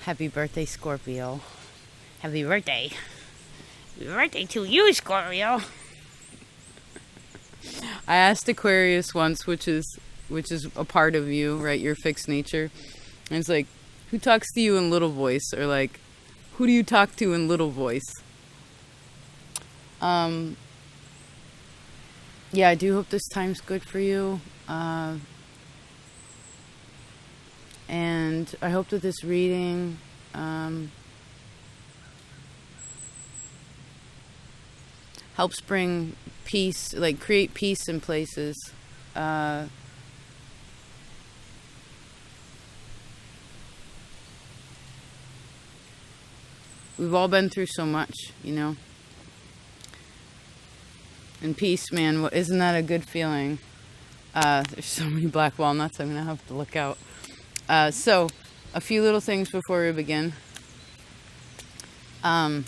Happy birthday, Scorpio. Happy birthday. Happy birthday to you, Scorpio. I asked Aquarius once, which is a part of you, right? Your fixed nature. And it's like, who talks to you in little voice? Or like, who do you talk to in little voice? Yeah, I do hope this time's good for you. And I hope that this reading helps bring peace, like create peace in places. We've all been through so much, you know. And peace, man, isn't that a good feeling? There's so many black walnuts, I'm going to have to look out. So, a few little things before we begin. I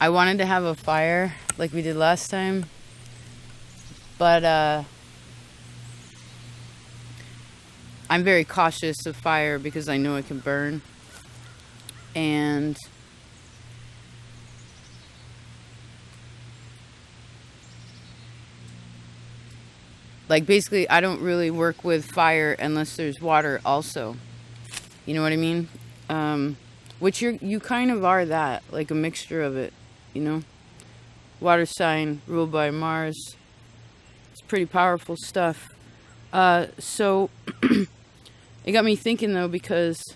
wanted to have a fire like we did last time, but I'm very cautious of fire because I know it can burn. And like basically I don't really work with fire unless there's water also. You know what I mean? Which you kind of are that, like a mixture of it, you know? Water sign ruled by Mars. It's pretty powerful stuff. So it got me thinking though, because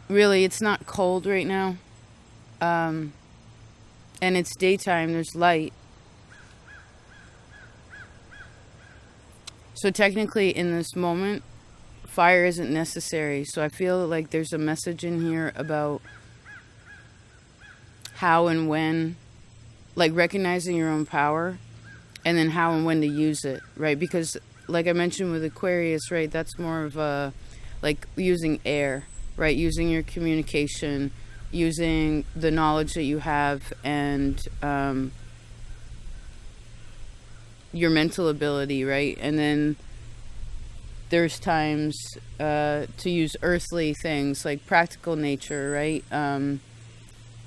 really it's not cold right now. And it's daytime, there's light. So technically in this moment, fire isn't necessary. So I feel like there's a message in here about how and when, like recognizing your own power, and then how and when to use it, right? Because like I mentioned with Aquarius, right, that's more of a, like using air, right? Using your communication, using the knowledge that you have, and your mental ability, right? And then there's times to use earthly things like practical nature, right?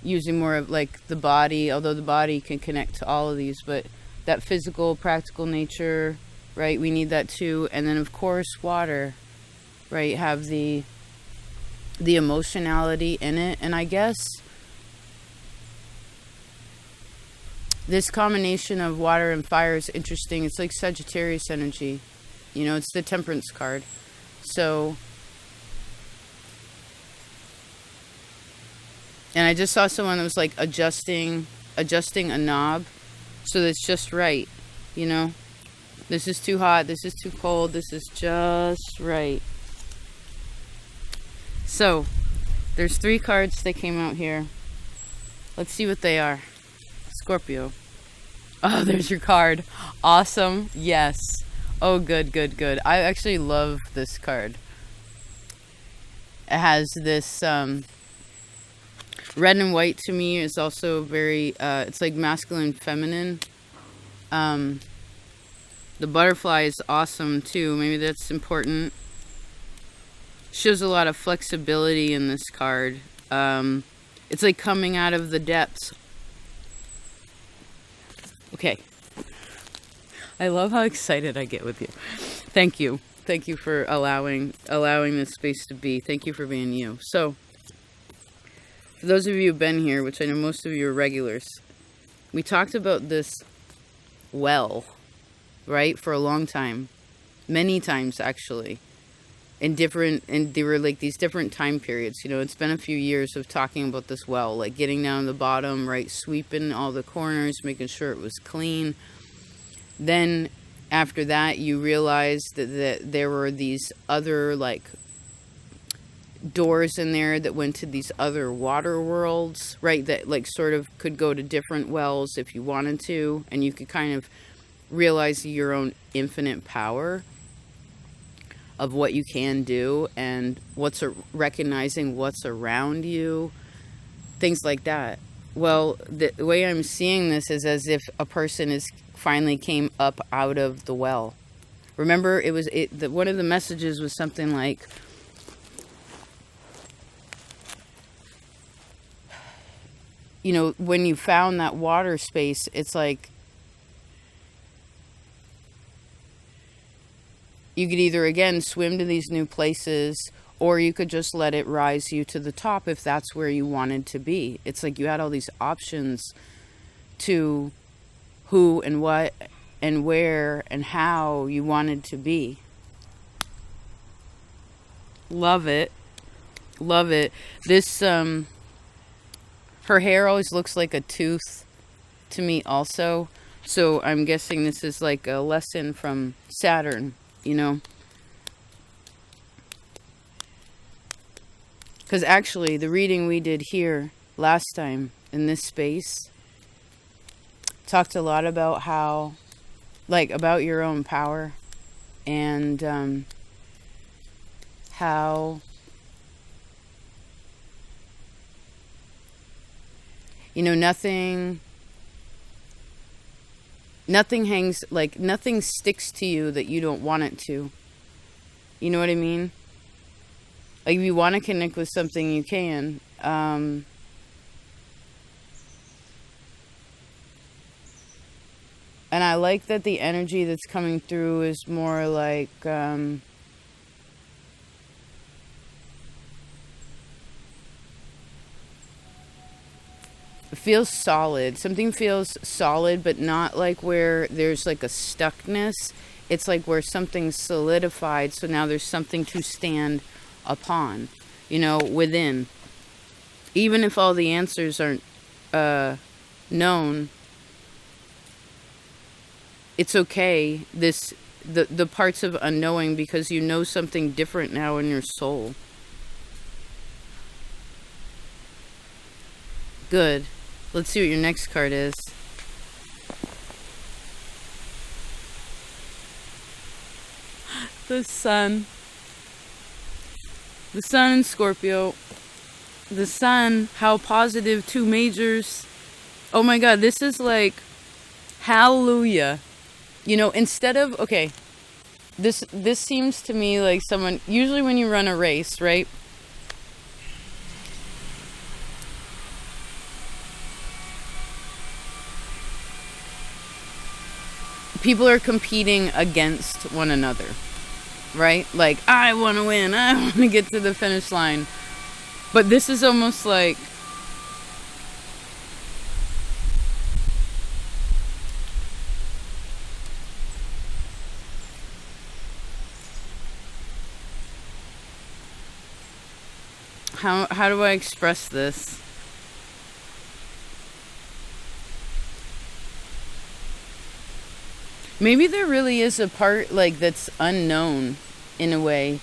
Using more of like the body, although the body can connect to all of these, but that physical, practical nature, right? We need that too. And then of course water, right? Have the emotionality in it. And I guess this combination of water and fire is interesting. It's like Sagittarius energy, you know, it's the Temperance card. So, and I just saw someone that was like adjusting a knob so that it's just right, you know. This is too hot, this is too cold, this is just right. So, there's 3 cards that came out here. Let's see what they are. Scorpio. Oh, there's your card. Awesome. Yes. Oh, good, good, good. I actually love this card. It has this red and white to me is also very, it's like masculine, feminine. The butterfly is awesome too. Maybe that's important. Shows a lot of flexibility in this card. It's like coming out of the depths. Okay. I love how excited I get with you. Thank you. Thank you for allowing this space to be. Thank you for being you. So, for those of you who've been here, which I know most of you are regulars, we talked about this well, right? For a long time. Many times, actually. There were like these different time periods, you know. It's been a few years of talking about this well, like getting down the bottom, right, sweeping all the corners, making sure it was clean. Then after that, you realized that there were these other like doors in there that went to these other water worlds, right, that like sort of could go to different wells if you wanted to, and you could kind of realize your own infinite power of what you can do, and recognizing what's around you, things like that. Well, the way I'm seeing this is as if a person is finally came up out of the well, Remember, one of the messages was something like, you know, when you found that water space, it's like you could either, again, swim to these new places, or you could just let it rise you to the top if that's where you wanted to be. It's like you had all these options to who and what and where and how you wanted to be. Love it. Love it. This, her hair always looks like a tooth to me also. So I'm guessing this is like a lesson from Saturn, you know. Because actually, the reading we did here last time in this space talked a lot about how, like, about your own power and how, you know, nothing hangs, like, nothing sticks to you that you don't want it to. You know what I mean? Like, if you want to connect with something, you can. And I like that the energy that's coming through is more like, it feels solid. Something feels solid, but not like where there's like a stuckness. It's like where something's solidified, so now there's something to stand upon, you know, within. Even if all the answers aren't known, it's okay. The parts of unknowing, because you know something different now in your soul. Good. Let's see what your next card is. The sun. The sun in Scorpio. The sun, how positive, 2 majors. Oh my God, this is like, hallelujah. You know, instead of, okay, this seems to me like someone, usually when you run a race, right? People are competing against one another, right? Like, I want to win. I want to get to the finish line. But this is almost like, how do I express this? Maybe there really is a part like that's unknown in a way,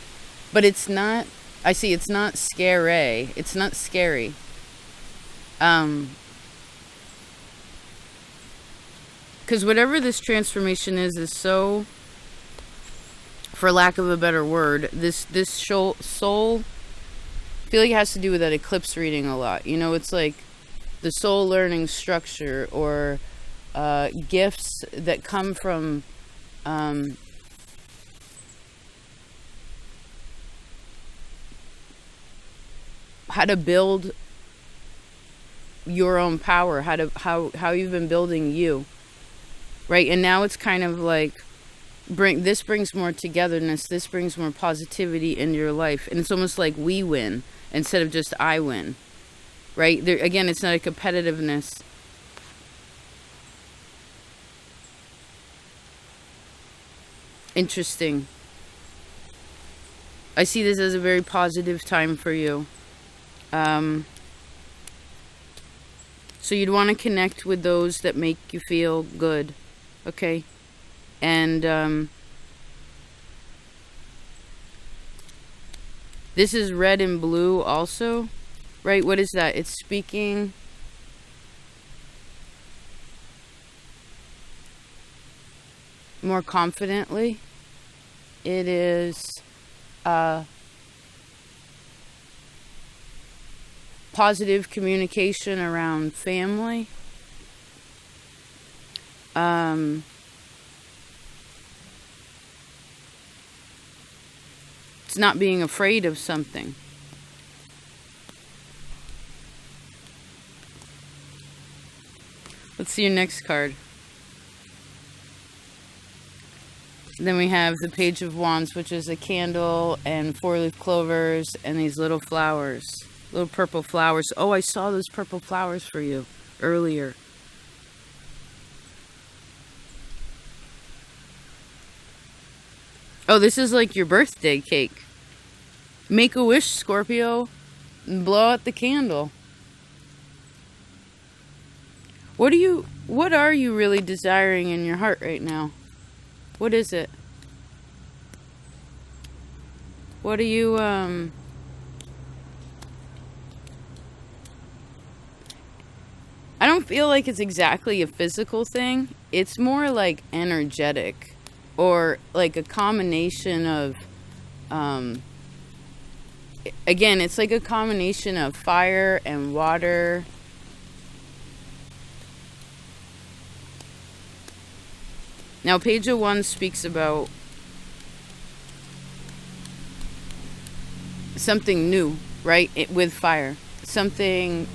but it's not, I see, it's not scary. It's not scary. Because whatever this transformation is so, for lack of a better word, this soul, I feel like it has to do with that eclipse reading a lot. You know, it's like the soul learning structure, or gifts that come from how to build your own power, how you've been building you, right? And now it's kind of like this brings more togetherness, this brings more positivity into your life, and it's almost like we win instead of just I win, right? There again, it's not a competitiveness. Interesting. I see this as a very positive time for you. So you'd want to connect with those that make you feel good, okay? And this is red and blue also, right? What is that? It's speaking more confidently. It is positive communication around family. It's not being afraid of something. Let's see your next card. Then we have the Page of Wands, which is a candle and 4-leaf clovers and these little flowers. Little purple flowers. Oh, I saw those purple flowers for you earlier. Oh, this is like your birthday cake. Make a wish, Scorpio, and blow out the candle. What are you really desiring in your heart right now? What is it? What are you, I don't feel like it's exactly a physical thing. It's more like energetic, or like a combination of, again, it's like a combination of fire and water. Now, Page of Wands speaks about something new, right? With fire. Something,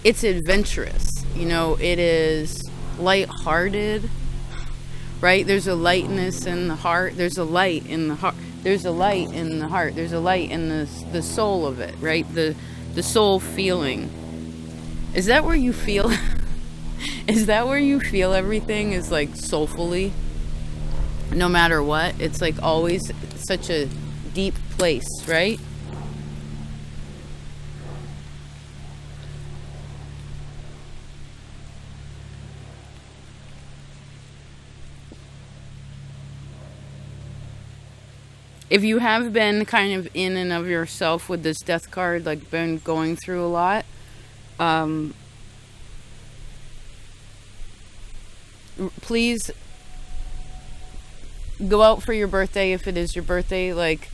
it's adventurous. You know, it is lighthearted, right? There's a lightness in the heart. There's a light in the heart. There's a light in the heart. There's a light in the soul of it, right? The soul feeling. Is that where you feel... Is that where you feel everything is like soulfully? No matter what, it's like always such a deep place, right? If you have been kind of in and of yourself with this death card, like been going through a lot, please go out for your birthday. If it is your birthday, like,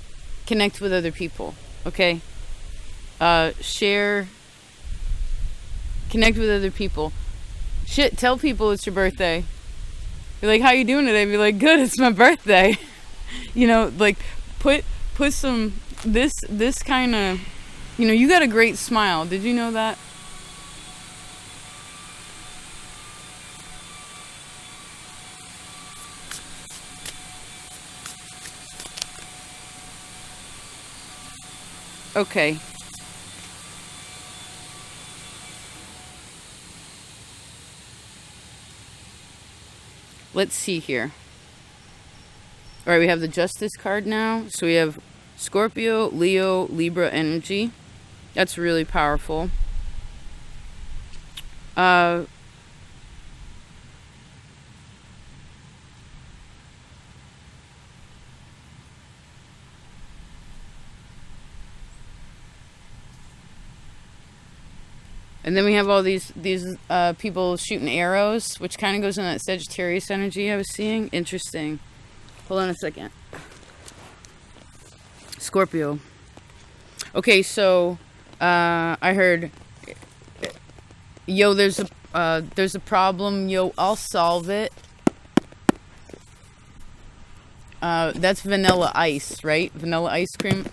connect with other people, okay? Share, connect with other people. Shit, tell people it's your birthday. Be like, how you doing today? Be like, good, it's my birthday. You know, like, put some, this kind of, you know, you got a great smile. Did you know that? Okay. Let's see here. All right, we have the Justice card now. So we have Scorpio, Leo, Libra energy. That's really powerful. And then we have all these people shooting arrows, which kind of goes in that Sagittarius energy I was seeing. Interesting. Hold on a second. Scorpio. Okay, so I heard, yo, there's a problem. Yo, I'll solve it. That's vanilla ice, right? Vanilla ice cream.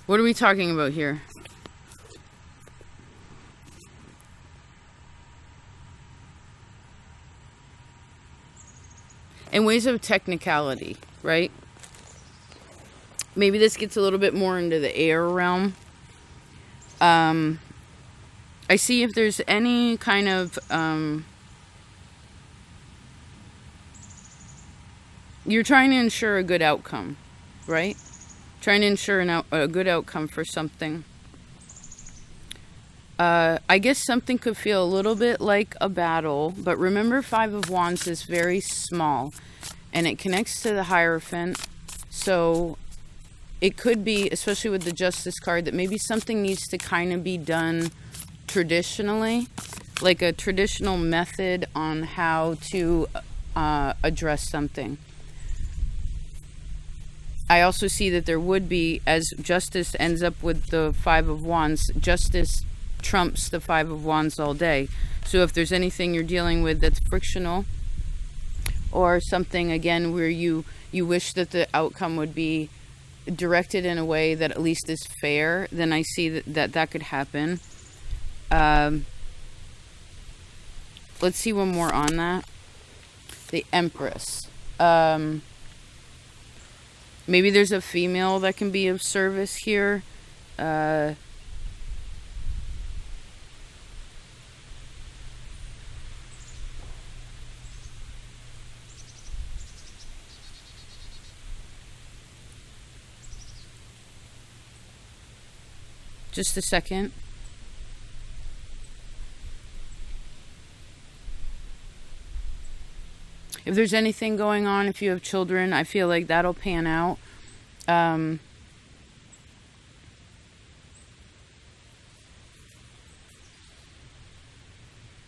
What are we talking about here? In ways of technicality, right? Maybe this gets a little bit more into the air realm. I see if there's any kind of... you're trying to ensure a good outcome, right? Trying to ensure a good outcome for something. I guess something could feel a little bit like a battle, but remember, Five of Wands is very small, and it connects to the Hierophant. So it could be, especially with the Justice card, that maybe something needs to kind of be done traditionally, like a traditional method on how to address something. I also see that there would be, as Justice ends up with the Five of Wands, Justice trumps the Five of Wands all day. So if there's anything you're dealing with that's frictional, or something, again, where you wish that the outcome would be directed in a way that at least is fair, then I see that could happen. Let's see one more on that. The Empress. Maybe there's a female that can be of service here. Just a second. If there's anything going on, if you have children, I feel like that'll pan out.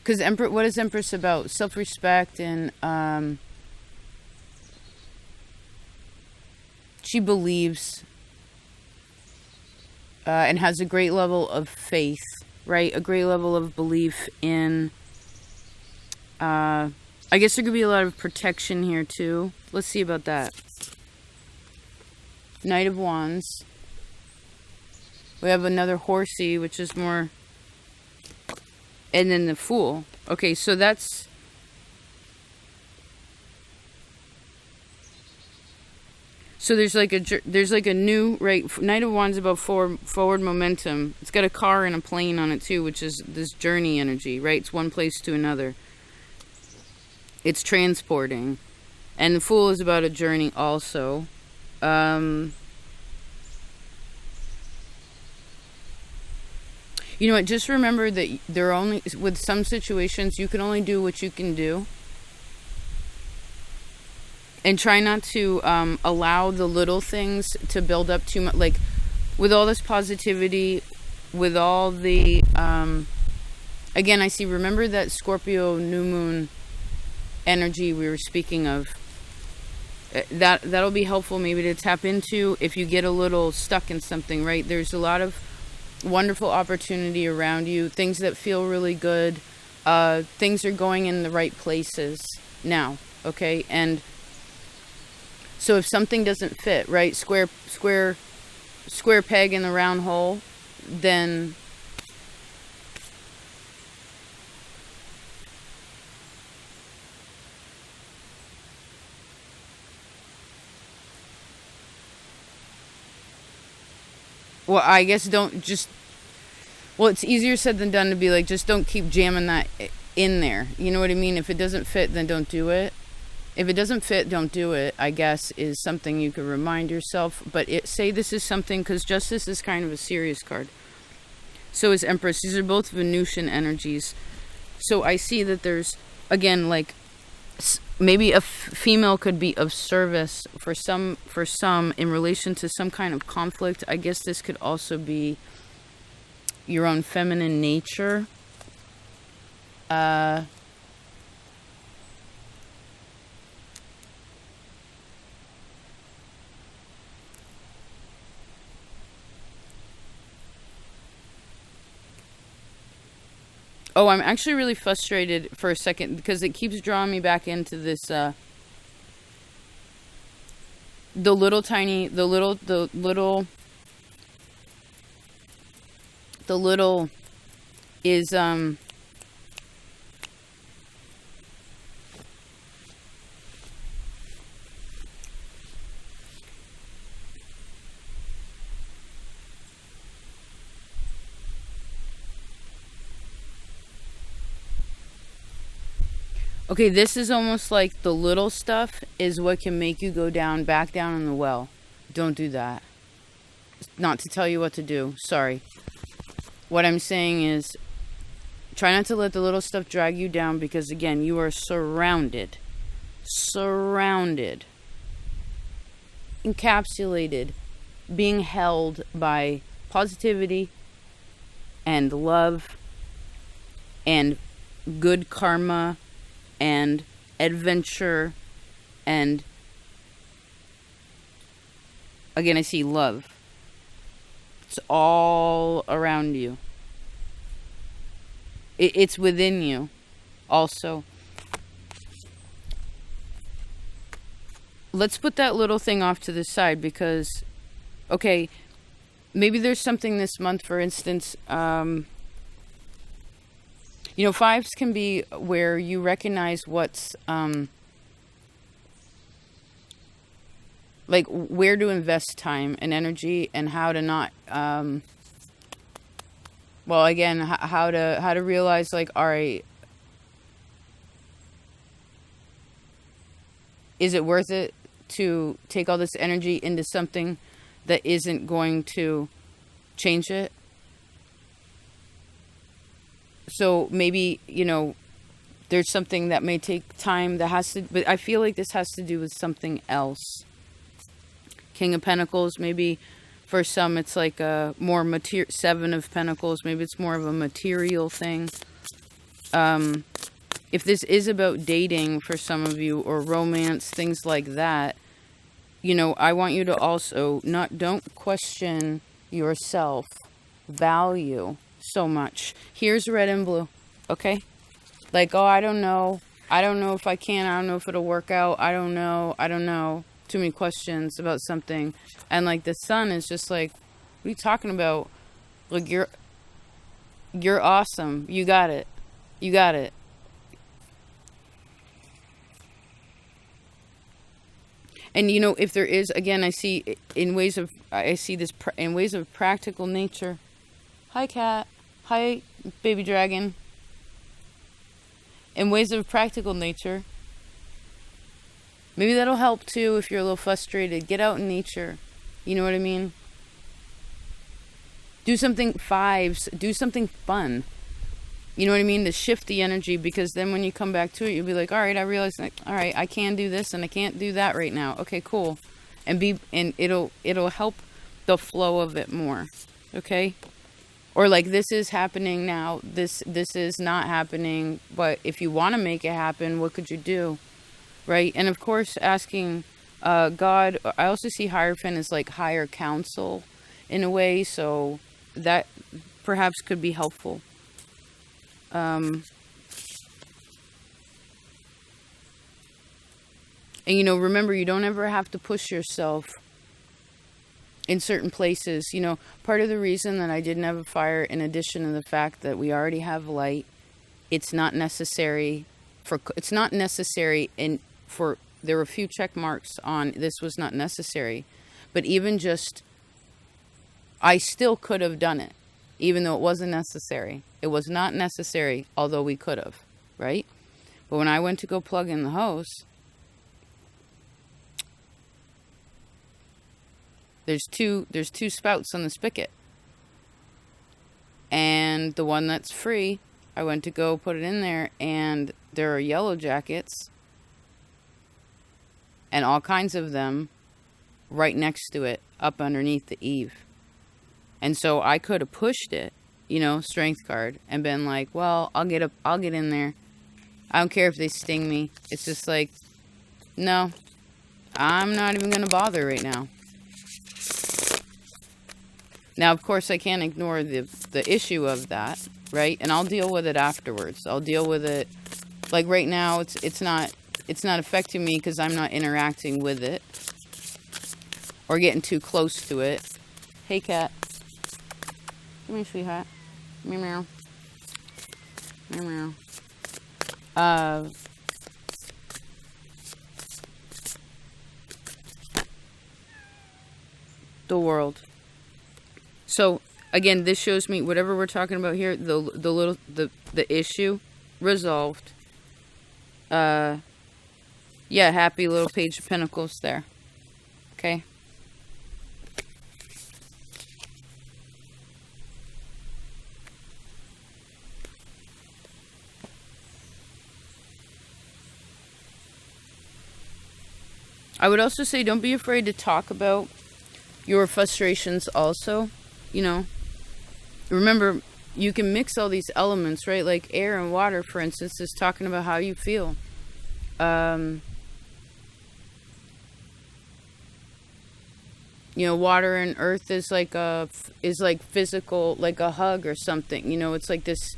Because what is Empress about? Self-respect, and she believes and has a great level of faith, right? A great level of belief in... I guess there could be a lot of protection here too. Let's see about that. Knight of Wands. We have another horsey, which is more... And then the Fool. Okay, so that's... So there's like a new, right? Knight of Wands about forward momentum. It's got a car and a plane on it too, which is this journey energy, right? It's one place to another. It's transporting. And the Fool is about a journey also. You know what? Just remember that there are only, with some situations, you can only do what you can do. And try not to allow the little things to build up too much. Like, with all this positivity, with all the... again, I see, remember that Scorpio new moon energy we were speaking of. That'll be helpful maybe to tap into if you get a little stuck in something, right? There's a lot of wonderful opportunity around you. Things that feel really good. Things are going in the right places now, okay? And... So if something doesn't fit, right, square peg in the round hole, then well, I guess don't just, well, it's easier said than done to be like, just don't keep jamming that in there. You know what I mean? If it doesn't fit, then don't do it. If it doesn't fit, don't do it, I guess, is something you could remind yourself. But say this is something, because Justice is kind of a serious card. So is Empress. These are both Venusian energies. So I see that there's, again, like, maybe a female could be of service for some in relation to some kind of conflict. I guess this could also be your own feminine nature. Oh, I'm actually really frustrated for a second because it keeps drawing me back into this, the little is, okay, this is almost like the little stuff is what can make you go back down in the well. Don't do that. Not to tell you what to do. Sorry. What I'm saying is, try not to let the little stuff drag you down because, again, you are surrounded, encapsulated, being held by positivity and love and good karma and adventure, and again I see love. It's all around you. It's within you also. Let's put that little thing off to the side because, okay, maybe there's something this month, for instance, fives can be where you recognize what's, like where to invest time and energy and how to not, well, again, how to realize, like, all right, is it worth it to take all this energy into something that isn't going to change it? So maybe, there's something that may take time that has to, but I feel like this has to do with something else. King of Pentacles, maybe for some it's like a more material. Seven of Pentacles, maybe it's more of a material thing. If this is about dating for some of you, or romance, things like that, I want you to also don't question your self value so much. Here's red and blue, okay? Like, oh, I don't know if I can, I don't know if it'll work out, I don't know. Too many questions about something. And like the sun is just like, what are you talking about? Like, you're awesome. You got it. And if there is, again, I see this in ways of practical nature. Hi, cat. Hi, baby dragon. In ways of practical nature, maybe that'll help too if you're a little frustrated. Get out in nature. You know what I mean? Do something, fives. Do something fun. You know what I mean? To shift the energy, because then when you come back to it, you'll be like, all right, I realize, like, all right, I can do this and I can't do that right now. Okay, cool. And it'll help the flow of it more. Okay? Or like, this is happening now. This is not happening, but if you want to make it happen, what could you do? Right? And of course, asking God, I also see Hierophant as like higher counsel in a way, so that perhaps could be helpful. And remember, you don't ever have to push yourself in certain places. Part of the reason that I didn't have a fire, in addition to the fact that we already have light, it's not necessary there were a few check marks on this was not necessary, but even just, I still could have done it, even though it wasn't necessary. It was not necessary, although we could have, right? But when I went to go plug in the hose, there's two spouts on the spigot. And the one that's free, I went to go put it in there, and there are yellow jackets and all kinds of them right next to it, up underneath the eave. And so I could have pushed it, strength card, and been like, well, I'll get in there. I don't care if they sting me. It's just like, no, I'm not even going to bother right now. Now, of course, I can't ignore the issue of that, right? And I'll deal with it afterwards. I'll deal with it. Like right now, it's not affecting me because I'm not interacting with it or getting too close to it. Hey, cat. Come here, sweetheart. Meow, meow. Meow, meow. The world. So again, this shows me whatever we're talking about here, the issue resolved. Yeah, happy little Page of Pentacles there. Okay. I would also say, don't be afraid to talk about your frustrations also. Remember, you can mix all these elements, right? Like air and water, for instance, is talking about how you feel. Water and earth is like physical, like a hug or something. It's like this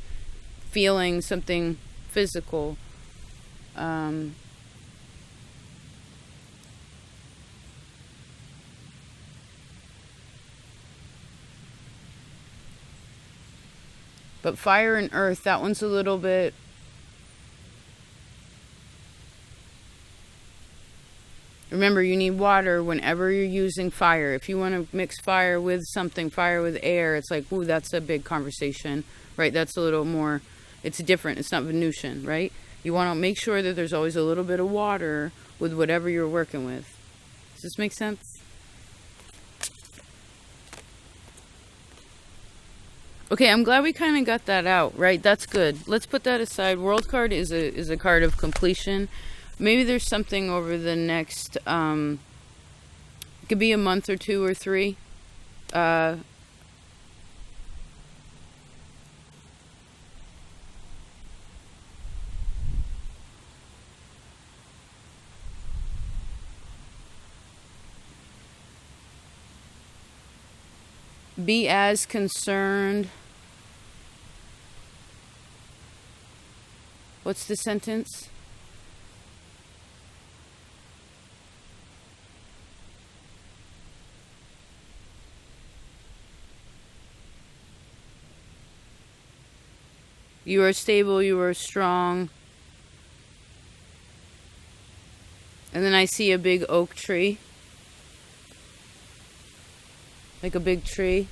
feeling something physical. But fire and earth, that one's a little bit... Remember, you need water whenever you're using fire. If you want to mix fire with something, fire with air, it's like, ooh, that's a big conversation, right? That's a little more, it's different. It's not Venusian, right? You want to make sure that there's always a little bit of water with whatever you're working with. Does this make sense? Okay, I'm glad we kind of got that out, right? That's good. Let's put that aside. World card is a card of completion. Maybe there's something over the next, it could be a month or 2 or 3. Be as concerned. What's the sentence? You are stable, you are strong. And then I see a big oak tree. Like a big tree.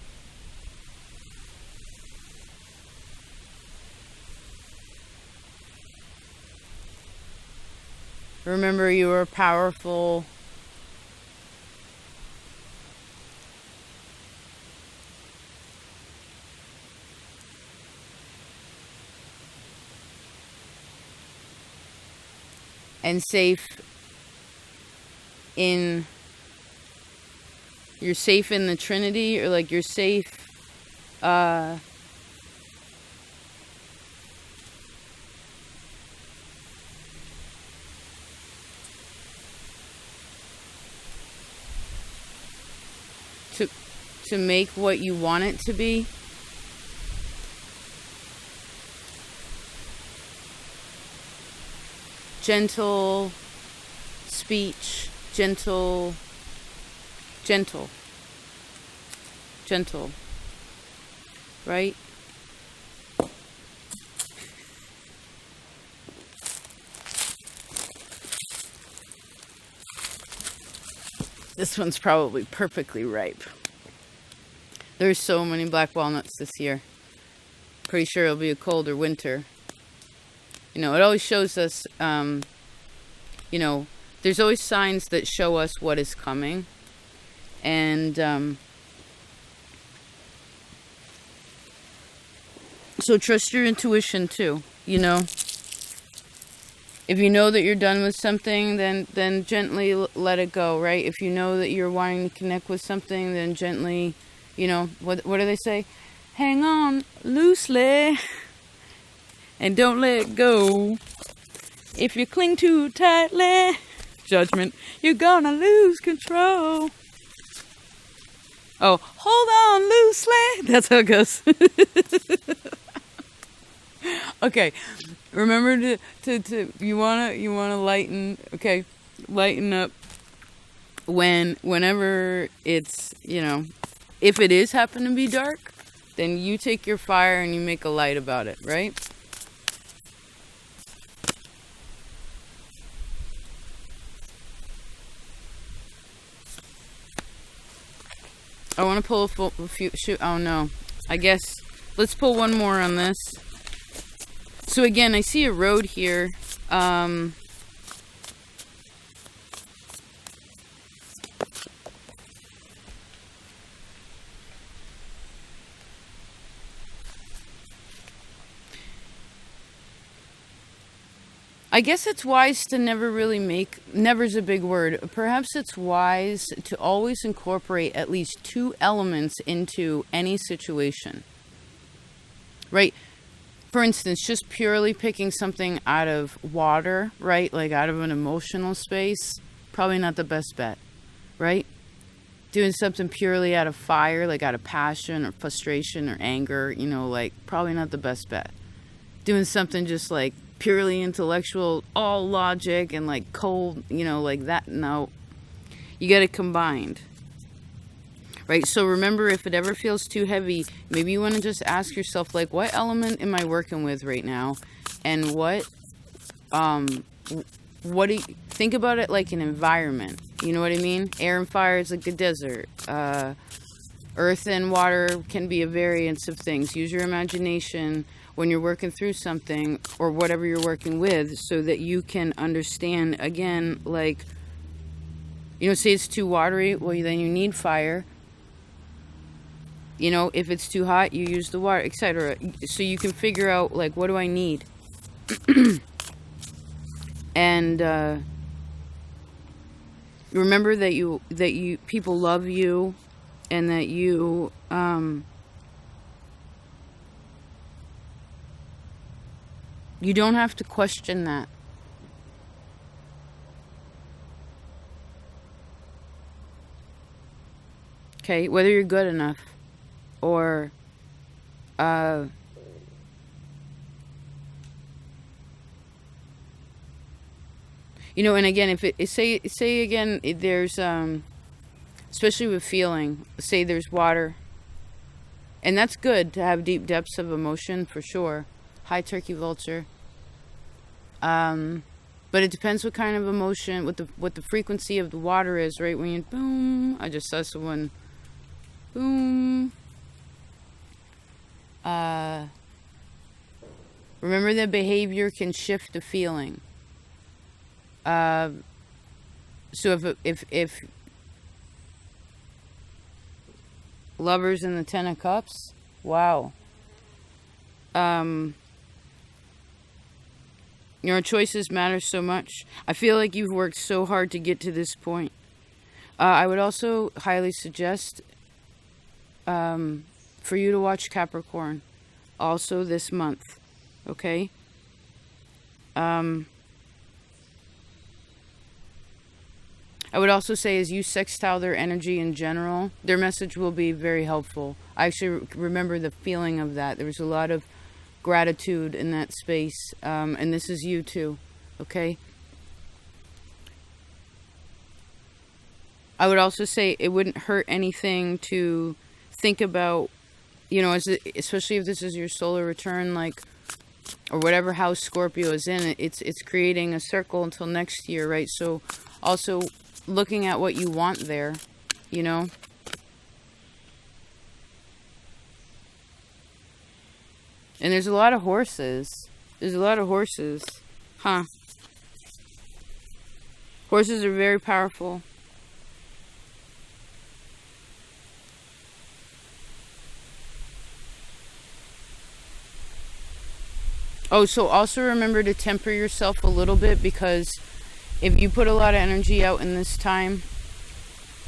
Remember, you are powerful. And safe in, you're safe in the Trinity, or like you're safe, to make what you want it to be. Gentle speech, gentle, right? This one's probably perfectly ripe. There's so many black walnuts this year. Pretty sure it'll be a colder winter. You know, it always shows us, you know, there's always signs that show us what is coming. And so trust your intuition too, you know. If you know that you're done with something, then gently let it go, right? If you know that you're wanting to connect with something, then gently, you know, what do they say? Hang on loosely and don't let go. If you cling too tightly, judgment, you're gonna lose control. Oh, hold on loosely. That's how it goes. Okay, remember to you wanna lighten. Okay, lighten up whenever it's, you know, if it is happen to be dark, then you take your fire and you make a light about it, right? I want to pull a few. Shoot! Oh no! I guess let's pull one more on this. So again, I see a road here. I guess it's wise to never really make, never's a big word. Perhaps it's wise to always incorporate at least 2 elements into any situation. Right? For instance, just purely picking something out of water, right? Like out of an emotional space, probably not the best bet, right? Doing something purely out of fire, like out of passion or frustration or anger, you know, like probably not the best bet. doing something just like purely intellectual, all logic and like cold, like that. No, you got it combined. Right? So remember, if it ever feels too heavy, maybe you want to just ask yourself, like, what element am I working with right now? And um, what do you think about it like an environment? You know what I mean? Air and fire is like a desert. Earth and water can be a variance of things. Use your imagination when you're working through something or whatever you're working with so that you can understand, again, like, say it's too watery, well, then you need fire. If it's too hot, you use the water, etc. So you can figure out, like, what do I need? And remember that you people love you, and that you you don't have to question that. Okay, whether you're good enough or and again, if it say again, there's especially with feeling, say there's water, and that's good to have deep depths of emotion for sure. Hi, turkey vulture. But it depends what kind of emotion, what the frequency of the water is, right? When you boom, I just saw someone boom. Remember that behavior can shift a feeling. So if lovers in the 10 of cups, wow. Your choices matter so much. I feel like you've worked so hard to get to this point. I would also highly suggest for you to watch Capricorn also this month. Okay? I would also say, as you sextile their energy in general, their message will be very helpful. I actually remember the feeling of that. There was a lot of gratitude in that space, and this is you too, okay? I would also say it wouldn't hurt anything to think about, especially if this is your solar return, like, or whatever house Scorpio is in, it's creating a circle until next year, right? So also looking at what you want there, And there's a lot of horses. Huh. Horses are very powerful. Oh, so also remember to temper yourself a little bit, because if you put a lot of energy out in this time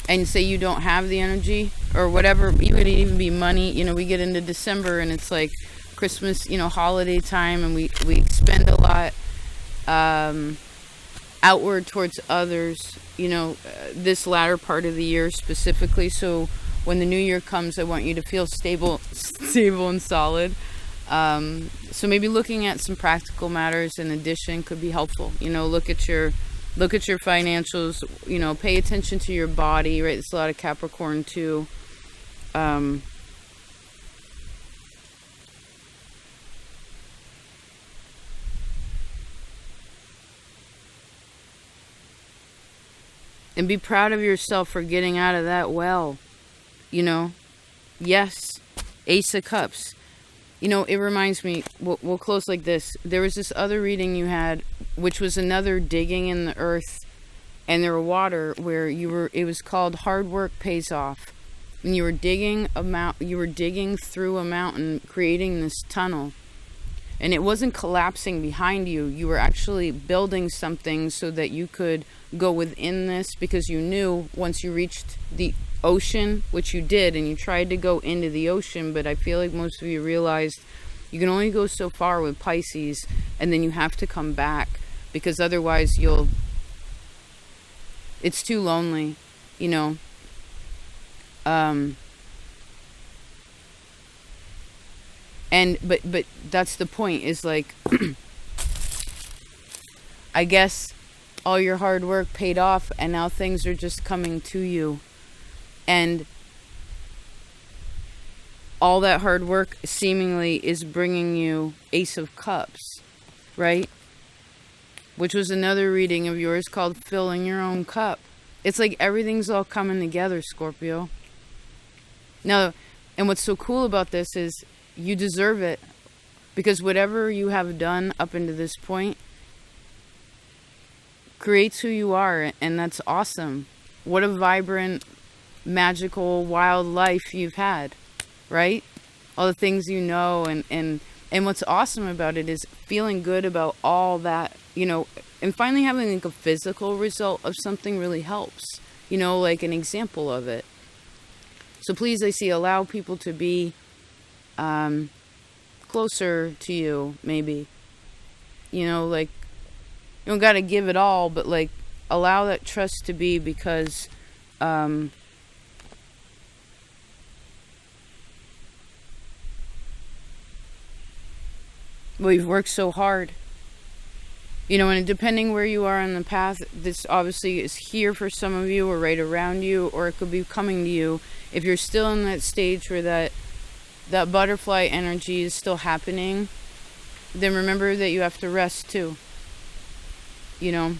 and say you don't have the energy or whatever, it could even be money. We get into December and it's like Christmas, holiday time, and we spend a lot outward towards others, this latter part of the year specifically. So when the new year comes, I want you to feel stable and solid. So maybe looking at some practical matters in addition could be helpful. Look at your financials, pay attention to your body, right? There's a lot of Capricorn too. And be proud of yourself for getting out of that well. Yes, Ace of Cups. It reminds me, we'll close like this. There was this other reading you had, which was another digging in the earth and there were water, where it was called Hard Work Pays Off. And you were digging through a mountain, creating this tunnel. And it wasn't collapsing behind you. You were actually building something so that you could go within this, because you knew once you reached the ocean, which you did, and you tried to go into the ocean, but I feel like most of you realized you can only go so far with Pisces, and then you have to come back, because otherwise it's too lonely, And but that's the point, is like I guess all your hard work paid off, and now things are just coming to you. And all that hard work seemingly is bringing you Ace of Cups, right? Which was another reading of yours called Filling Your Own Cup. It's like everything's all coming together, Scorpio. Now, and what's so cool about this is you deserve it, because whatever you have done up until this point creates who you are, and that's awesome. What a vibrant, magical, wild life you've had, right? All the things you know, and what's awesome about it is feeling good about all that, you know, and finally having like a physical result of something really helps, you know, like an example of it. So please, I see, allow people to be closer to you, maybe. You know, like, you don't gotta give it all, but like, allow that trust to be, because we've worked so hard. You know, and depending where you are on the path, this obviously is here for some of you, or right around you, or it could be coming to you. If you're still in that stage where that butterfly energy is still happening, then remember that you have to rest too. You know,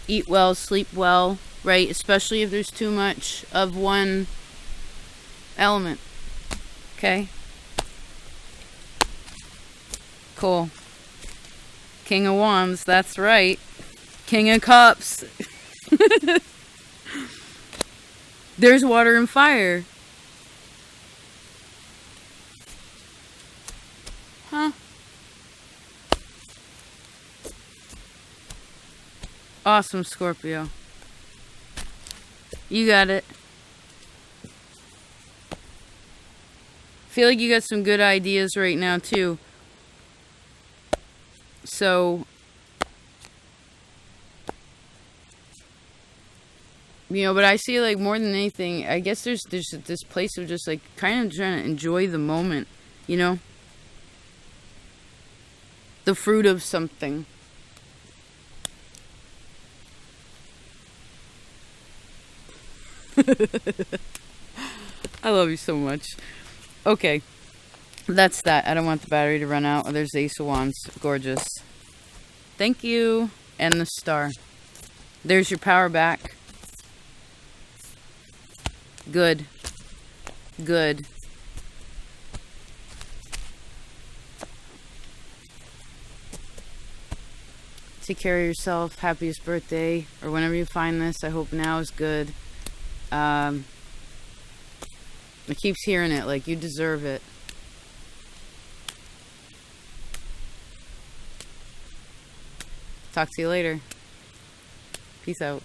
eat well, sleep well, right? Especially if there's too much of one element. Okay? Cool. King of Wands, that's right. King of Cups. There's water and fire. Huh? Awesome, Scorpio. You got it. Feel like you got some good ideas right now, too. So, you know, but I see, like, more than anything, I guess there's this place of just, like, kind of trying to enjoy the moment, you know? The fruit of something. I love you so much. Okay. That's that. I don't want the battery to run out. Oh, there's the Ace of Wands. Gorgeous. Thank you. And the star. There's your power back. Good. Good. Take care of yourself. Happiest birthday. Or whenever you find this. I hope now is good. It keeps hearing it. Like, you deserve it. Talk to you later. Peace out.